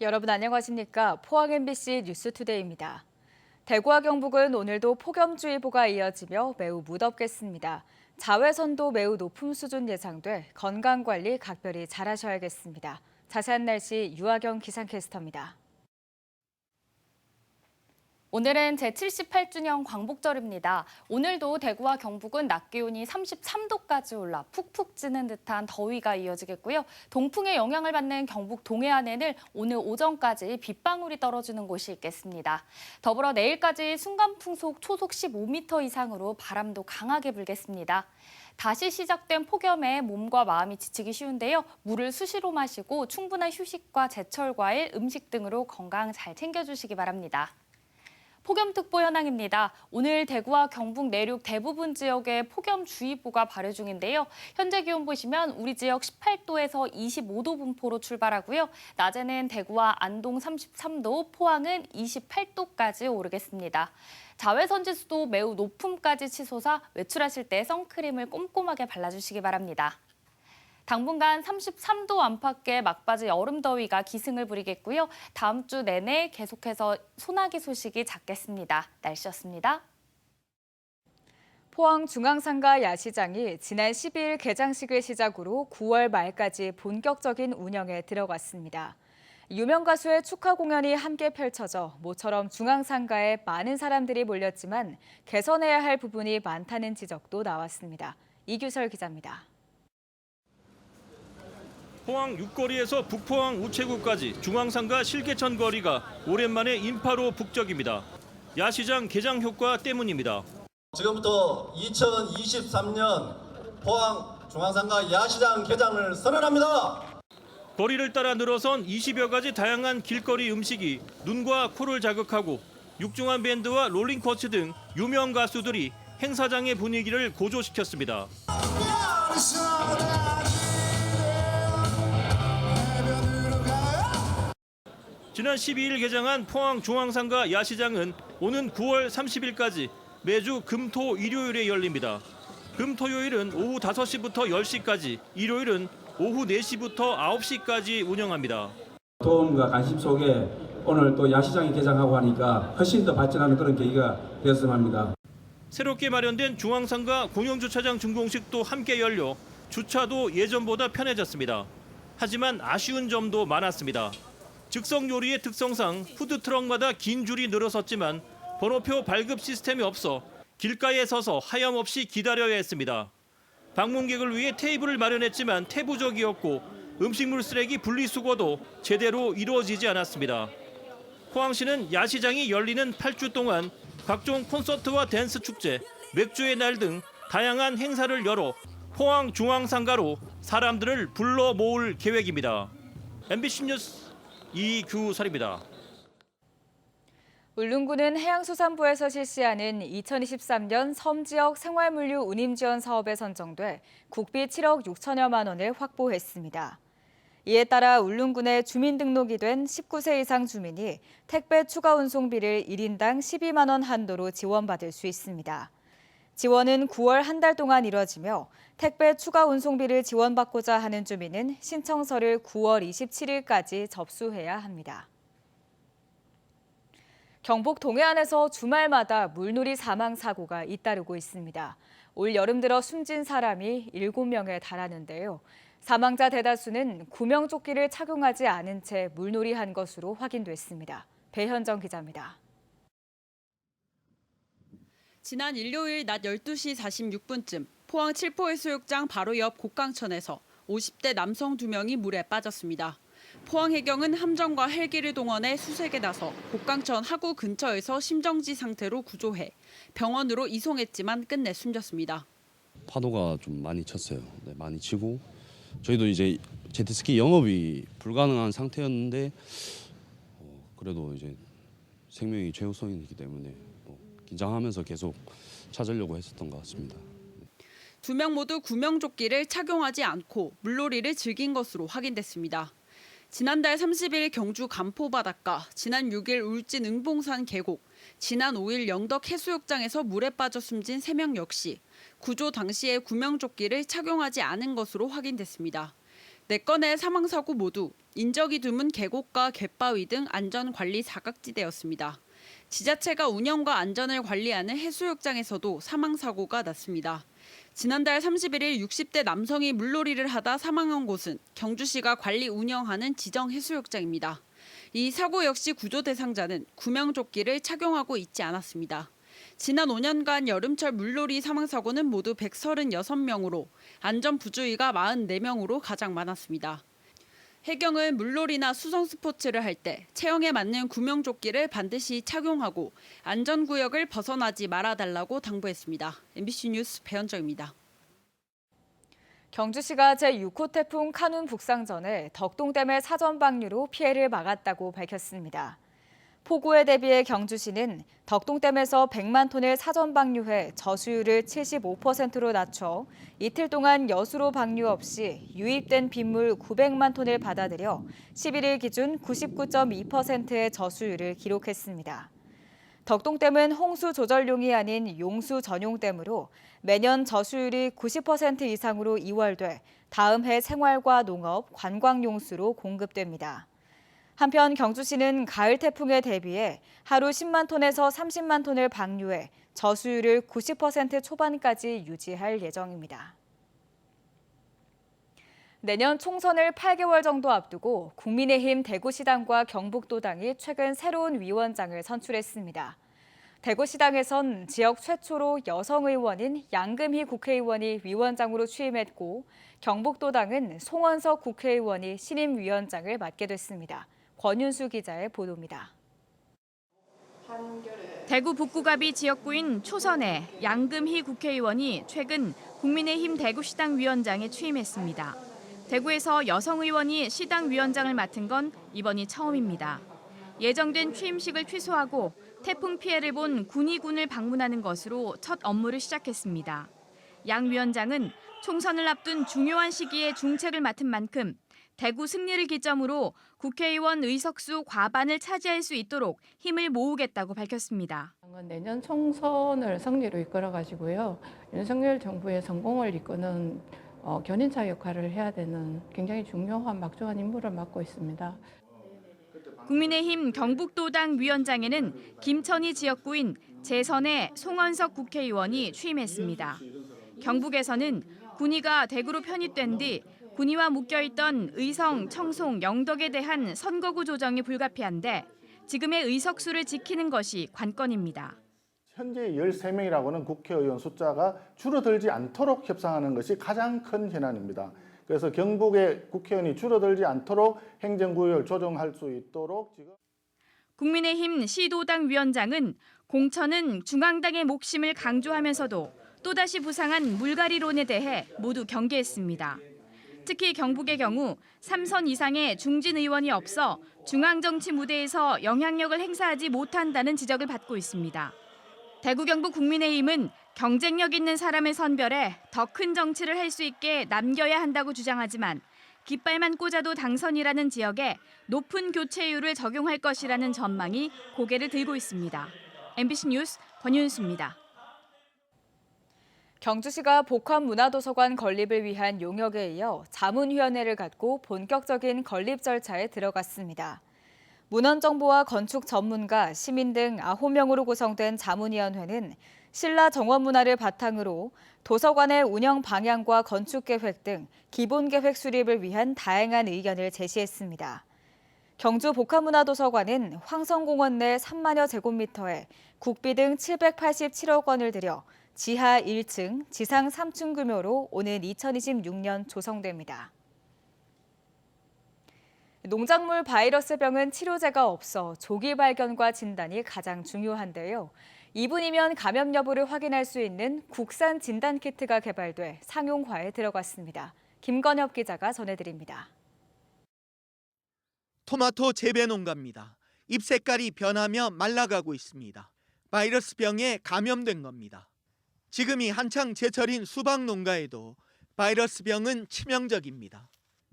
여러분 안녕하십니까? 포항 MBC 뉴스투데이입니다. 대구와 경북은 오늘도 폭염주의보가 이어지며 매우 무덥겠습니다. 자외선도 매우 높은 수준 예상돼 건강관리 각별히 잘하셔야겠습니다. 자세한 날씨 유아경 기상캐스터입니다. 오늘은 제78주년 광복절입니다. 오늘도 대구와 경북은 낮 기온이 33도까지 올라 푹푹 찌는 듯한 더위가 이어지겠고요. 동풍의 영향을 받는 경북 동해안에는 오늘 오전까지 빗방울이 떨어지는 곳이 있겠습니다. 더불어 내일까지 순간풍속 초속 15m 이상으로 바람도 강하게 불겠습니다. 다시 시작된 폭염에 몸과 마음이 지치기 쉬운데요. 물을 수시로 마시고 충분한 휴식과 제철 과일, 음식 등으로 건강 잘 챙겨주시기 바랍니다. 폭염특보 현황입니다. 오늘 대구와 경북 내륙 대부분 지역에 폭염주의보가 발효 중인데요. 현재 기온 보시면 우리 지역 18도에서 25도 분포로 출발하고요. 낮에는 대구와 안동 33도, 포항은 28도까지 오르겠습니다. 자외선 지수도 매우 높음까지 치솟아 외출하실 때 선크림을 꼼꼼하게 발라주시기 바랍니다. 당분간 33도 안팎의 막바지 여름더위가 기승을 부리겠고요. 다음 주 내내 계속해서 소나기 소식이 잦겠습니다. 날씨였습니다. 포항 중앙상가 야시장이 지난 12일 개장식을 시작으로 9월 말까지 본격적인 운영에 들어갔습니다. 유명 가수의 축하 공연이 함께 펼쳐져 모처럼 중앙상가에 많은 사람들이 몰렸지만 개선해야 할 부분이 많다는 지적도 나왔습니다. 이규설 기자입니다. 포항 육거리에서 북포항 우체국까지 중앙상가 실개천 거리가 오랜만에 인파로 북적입니다. 야시장 개장 효과 때문입니다. 지금부터 2023년 포항 중앙상가 야시장 개장을 선언합니다. 거리를 따라 늘어선 20여 가지 다양한 길거리 음식이 눈과 코를 자극하고 육중한 밴드와 롤링코츠 등 유명 가수들이 행사장의 분위기를 고조시켰습니다. 지난 12일 개장한 포항 중앙상가 야시장은 오는 9월 30일까지 매주 금, 토, 일요일에 열립니다. 금, 토요일은 오후 5시부터 10시까지, 일요일은 오후 4시부터 9시까지 운영합니다. 도움과 관심 속에 오늘 또 야시장이 개장하고 하니까 훨씬 더 발전하는 그런 계기가 되었으면 합니다. 새롭게 마련된 중앙상가 공영주차장 준공식도 함께 열려 주차도 예전보다 편해졌습니다. 하지만 아쉬운 점도 많았습니다. 즉석 요리의 특성상 푸드트럭마다 긴 줄이 늘어섰지만 번호표 발급 시스템이 없어 길가에 서서 하염없이 기다려야 했습니다. 방문객을 위해 테이블을 마련했지만 태부적이었고 음식물 쓰레기 분리수거도 제대로 이루어지지 않았습니다. 포항시는 야시장이 열리는 8주 동안 각종 콘서트와 댄스 축제, 맥주의 날 등 다양한 행사를 열어 포항 중앙상가로 사람들을 불러 모을 계획입니다. MBC 뉴스 이규설입니다. 울릉군은 해양수산부에서 실시하는 2023년 섬지역 생활물류 운임 지원 사업에 선정돼 국비 7억 6천여만 원을 확보했습니다. 이에 따라 울릉군의 주민등록이 된 19세 이상 주민이 택배 추가 운송비를 1인당 12만 원 한도로 지원받을 수 있습니다. 지원은 9월 한 달 동안 이뤄지며 택배 추가 운송비를 지원받고자 하는 주민은 신청서를 9월 27일까지 접수해야 합니다. 경북 동해안에서 주말마다 물놀이 사망 사고가 잇따르고 있습니다. 올 여름 들어 숨진 사람이 7명에 달하는데요. 사망자 대다수는 구명조끼를 착용하지 않은 채 물놀이한 것으로 확인됐습니다. 배현정 기자입니다. 지난 일요일 낮 12시 46분쯤 포항 칠포해수욕장 바로 옆 곡강천에서 50대 남성 2명이 물에 빠졌습니다. 포항해경은 함정과 헬기를 동원해 수색에 나서 곡강천 하구 근처에서 심정지 상태로 구조해 병원으로 이송했지만 끝내 숨졌습니다. 파도가 좀 많이 쳤어요. 네, 많이 치고 저희도 이제 제트스키 영업이 불가능한 상태였는데 그래도 이제 생명이 최우선이기 때문에 긴장하면서 계속 찾으려고 했었던 것 같습니다. 2명 모두 구명조끼를 착용하지 않고 물놀이를 즐긴 것으로 확인됐습니다. 지난달 30일 경주 간포 바닷가, 지난 6일 울진 응봉산 계곡, 지난 5일 영덕 해수욕장에서 물에 빠져 숨진 3명 역시 구조 당시에 구명조끼를 착용하지 않은 것으로 확인됐습니다. 4건의 사망사고 모두 인적이 드문 계곡과 갯바위 등 안전관리 사각지대였습니다. 지자체가 운영과 안전을 관리하는 해수욕장에서도 사망사고가 났습니다. 지난달 31일 60대 남성이 물놀이를 하다 사망한 곳은 경주시가 관리 운영하는 지정 해수욕장입니다. 이 사고 역시 구조 대상자는 구명조끼를 착용하고 있지 않았습니다. 지난 5년간 여름철 물놀이 사망사고는 모두 136명으로 안전부주의가 44명으로 가장 많았습니다. 해경은 물놀이나 수성 스포츠를 할 때 체형에 맞는 구명조끼를 반드시 착용하고 안전구역을 벗어나지 말아달라고 당부했습니다. MBC 뉴스 배현정입니다. 경주시가 제6호 태풍 카눈 북상 전에 덕동댐의 사전 방류로 피해를 막았다고 밝혔습니다. 폭우에 대비해 경주시는 덕동댐에서 100만 톤을 사전 방류해 저수율을 75%로 낮춰 이틀 동안 여수로 방류 없이 유입된 빗물 900만 톤을 받아들여 11일 기준 99.2%의 저수율을 기록했습니다. 덕동댐은 홍수 조절용이 아닌 용수 전용댐으로 매년 저수율이 90% 이상으로 이월돼 다음 해 생활과 농업, 관광 용수로 공급됩니다. 한편 경주시는 가을 태풍에 대비해 하루 10만 톤에서 30만 톤을 방류해 저수율을 90% 초반까지 유지할 예정입니다. 내년 총선을 8개월 정도 앞두고 국민의힘 대구시당과 경북도당이 최근 새로운 위원장을 선출했습니다. 대구시당에선 지역 최초로 여성 의원인 양금희 국회의원이 위원장으로 취임했고 경북도당은 송원석 국회의원이 신임 위원장을 맡게 됐습니다. 권윤수 기자의 보도입니다. 대구 북구갑이 지역구인 초선의 양금희 국회의원이 최근 국민의힘 대구시당 위원장에 취임했습니다. 대구에서 여성 의원이 시당 위원장을 맡은 건 이번이 처음입니다. 예정된 취임식을 취소하고 태풍 피해를 본 군위군을 방문하는 것으로 첫 업무를 시작했습니다. 양 위원장은 총선을 앞둔 중요한 시기에 중책을 맡은 만큼 대구 승리를 기점으로 국회의원 의석수 과반을 차지할 수 있도록 힘을 모으겠다고 밝혔습니다. 내년 총선을 승리로 이끌어가지고요. 윤석열 정부의 성공을 이끄는 견인차 역할을 해야 되는 굉장히 중요한 막중한 임무를 맡고 있습니다. 국민의힘 경북도당 위원장에는 김천희 지역구인 재선의 송원석 국회의원이 취임했습니다. 경북에서는 군위가 대구로 편입된 뒤 군위와 묶여있던 의성, 청송, 영덕에 대한 선거구 조정이 불가피한데 지금의 의석수를 지키는 것이 관건입니다. 현재 13명이라고는 국회의원 숫자가 줄어들지 않도록 협상하는 것이 가장 큰 현안입니다. 그래서 경북의 국회의원이 줄어들지 않도록 행정구역을 조정할 수 있도록 지금 국민의힘 시도당 위원장은 공천은 중앙당의 몫임을 강조하면서도 또다시 부상한 물갈이론에 대해 모두 경계했습니다. 특히 경북의 경우 3선 이상의 중진 의원이 없어 중앙정치 무대에서 영향력을 행사하지 못한다는 지적을 받고 있습니다. 대구 경북 국민의힘은 경쟁력 있는 사람을 선별해 더 큰 정치를 할 수 있게 남겨야 한다고 주장하지만 깃발만 꽂아도 당선이라는 지역에 높은 교체율을 적용할 것이라는 전망이 고개를 들고 있습니다. MBC 뉴스 권윤수입니다. 경주시가 복합문화도서관 건립을 위한 용역에 이어 자문위원회를 갖고 본격적인 건립 절차에 들어갔습니다. 문헌정보와 건축 전문가, 시민 등 9명으로 구성된 자문위원회는 신라 정원문화를 바탕으로 도서관의 운영 방향과 건축 계획 등 기본 계획 수립을 위한 다양한 의견을 제시했습니다. 경주 복합문화도서관은 황성공원 내 3만여 제곱미터에 국비 등 787억 원을 들여 지하 1층, 지상 3층 규모로 오는 2026년 조성됩니다. 농작물 바이러스병은 치료제가 없어 조기 발견과 진단이 가장 중요한데요. 2분이면 감염 여부를 확인할 수 있는 국산 진단키트가 개발돼 상용화에 들어갔습니다. 김건엽 기자가 전해드립니다. 토마토 재배 농가입니다. 잎 색깔이 변하며 말라가고 있습니다. 바이러스병에 감염된 겁니다. 지금이 한창 제철인 수박 농가에도 바이러스병은 치명적입니다.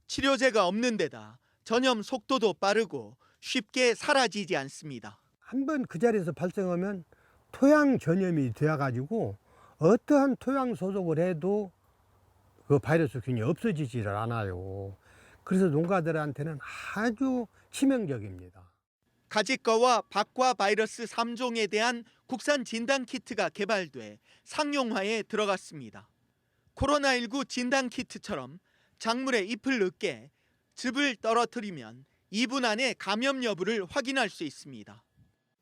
치료제가 없는 데다 전염 속도도 빠르고 쉽게 사라지지 않습니다. 한번 그 자리에서 발생하면 토양 전염이 되어가지고 어떠한 토양 소독을 해도 그 바이러스균이 없어지지를 않아요. 그래서 농가들한테는 아주 치명적입니다. 가지과와 박과 바이러스 3종에 대한 국산 진단키트가 개발돼 상용화에 들어갔습니다. 코로나19 진단키트처럼 작물에 잎을 으깨 즙을 떨어뜨리면 2분 안에 감염 여부를 확인할 수 있습니다.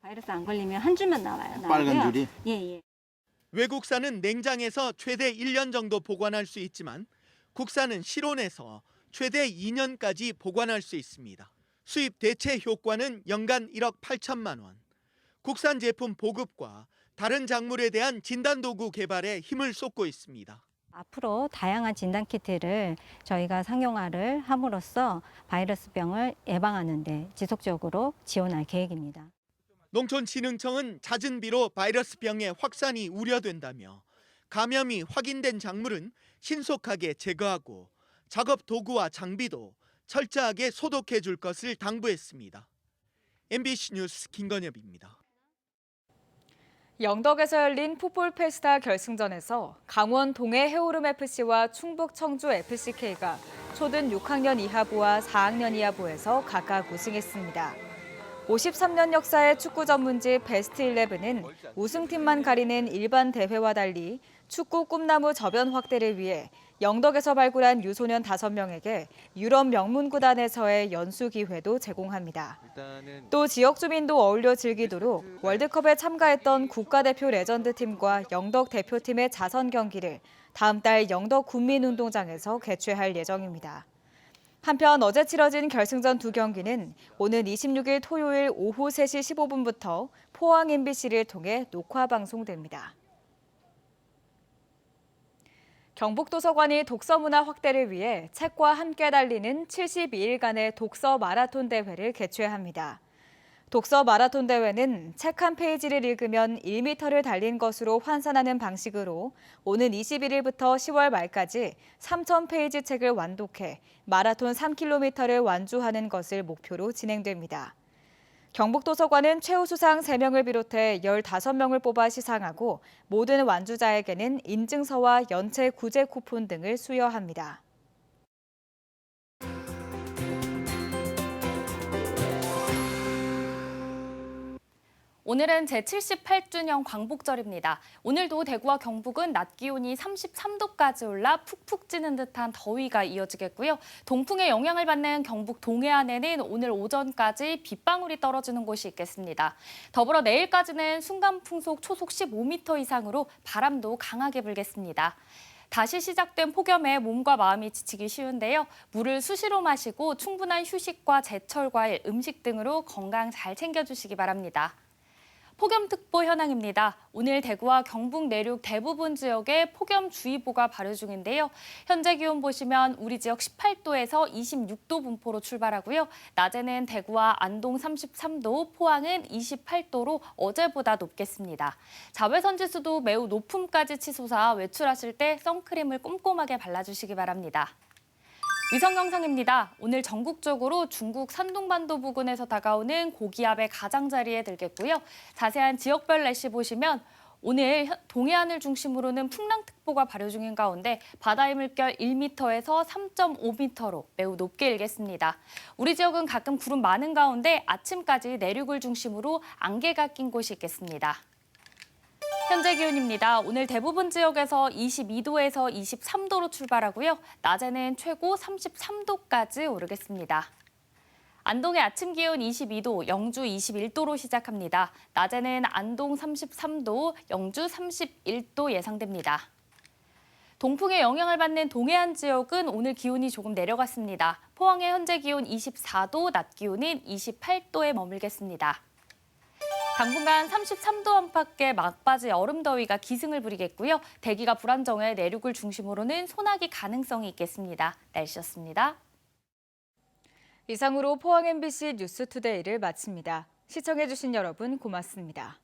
바이러스 안 걸리면 한 줄만 나와요. 빨간 줄이? 예. 외국산은 냉장에서 최대 1년 정도 보관할 수 있지만 국산은 실온에서 최대 2년까지 보관할 수 있습니다. 수입 대체 효과는 연간 1억 8천만 원. 국산 제품 보급과 다른 작물에 대한 진단도구 개발에 힘을 쏟고 있습니다. 앞으로 다양한 진단키트를 저희가 상용화를 함으로써 바이러스병을 예방하는 데 지속적으로 지원할 계획입니다. 농촌진흥청은 잦은 비로 바이러스병의 확산이 우려된다며 감염이 확인된 작물은 신속하게 제거하고 작업 도구와 장비도 철저하게 소독해 줄 것을 당부했습니다. MBC 뉴스 김건엽입니다. 영덕에서 열린 풋볼 페스타 결승전에서 강원 동해 해오름 FC와 충북 청주 FCK가 초등 6학년 이하부와 4학년 이하부에서 각각 우승했습니다. 53년 역사의 축구 전문지 베스트 11은 우승팀만 가리는 일반 대회와 달리 축구 꿈나무 저변 확대를 위해 영덕에서 발굴한 유소년 5명에게 유럽 명문 구단에서의 연수 기회도 제공합니다. 또 지역 주민도 어울려 즐기도록 월드컵에 참가했던 국가대표 레전드팀과 영덕 대표팀의 자선 경기를 다음 달 영덕 군민운동장에서 개최할 예정입니다. 한편 어제 치러진 결승전 2경기는 오는 26일 토요일 오후 3시 15분부터 포항 MBC를 통해 녹화 방송됩니다. 경북도서관이 독서 문화 확대를 위해 책과 함께 달리는 72일간의 독서 마라톤 대회를 개최합니다. 독서 마라톤 대회는 책 한 페이지를 읽으면 1m를 달린 것으로 환산하는 방식으로 오는 21일부터 10월 말까지 3,000페이지 책을 완독해 마라톤 3km를 완주하는 것을 목표로 진행됩니다. 경북도서관은 최우수상 3명을 비롯해 15명을 뽑아 시상하고 모든 완주자에게는 인증서와 연체 구제 쿠폰 등을 수여합니다. 오늘은 제78주년 광복절입니다. 오늘도 대구와 경북은 낮 기온이 33도까지 올라 푹푹 찌는 듯한 더위가 이어지겠고요. 동풍의 영향을 받는 경북 동해안에는 오늘 오전까지 빗방울이 떨어지는 곳이 있겠습니다. 더불어 내일까지는 순간풍속 초속 15m 이상으로 바람도 강하게 불겠습니다. 다시 시작된 폭염에 몸과 마음이 지치기 쉬운데요. 물을 수시로 마시고 충분한 휴식과 제철 과일, 음식 등으로 건강 잘 챙겨주시기 바랍니다. 폭염특보 현황입니다. 오늘 대구와 경북 내륙 대부분 지역에 폭염주의보가 발효 중인데요. 현재 기온 보시면 우리 지역 18도에서 26도 분포로 출발하고요. 낮에는 대구와 안동 33도, 포항은 28도로 어제보다 높겠습니다. 자외선 지수도 매우 높음까지 치솟아 외출하실 때 선크림을 꼼꼼하게 발라주시기 바랍니다. 위성 영상입니다. 오늘 전국적으로 중국 산둥반도 부근에서 다가오는 고기압의 가장자리에 들겠고요. 자세한 지역별 날씨 보시면 오늘 동해안을 중심으로는 풍랑특보가 발효 중인 가운데 바다의 물결 1m에서 3.5m로 매우 높게 일겠습니다. 우리 지역은 가끔 구름 많은 가운데 아침까지 내륙을 중심으로 안개가 낀 곳이 있겠습니다. 현재 기온입니다. 오늘 대부분 지역에서 22도에서 23도로 출발하고요. 낮에는 최고 33도까지 오르겠습니다. 안동의 아침 기온 22도, 영주 21도로 시작합니다. 낮에는 안동 33도, 영주 31도 예상됩니다. 동풍의 영향을 받는 동해안 지역은 오늘 기온이 조금 내려갔습니다. 포항의 현재 기온 24도, 낮 기온은 28도에 머물겠습니다. 당분간 33도 안팎의 막바지 여름더위가 기승을 부리겠고요. 대기가 불안정해 내륙을 중심으로는 소나기 가능성이 있겠습니다. 날씨였습니다. 이상으로 포항 MBC 뉴스투데이를 마칩니다. 시청해주신 여러분 고맙습니다.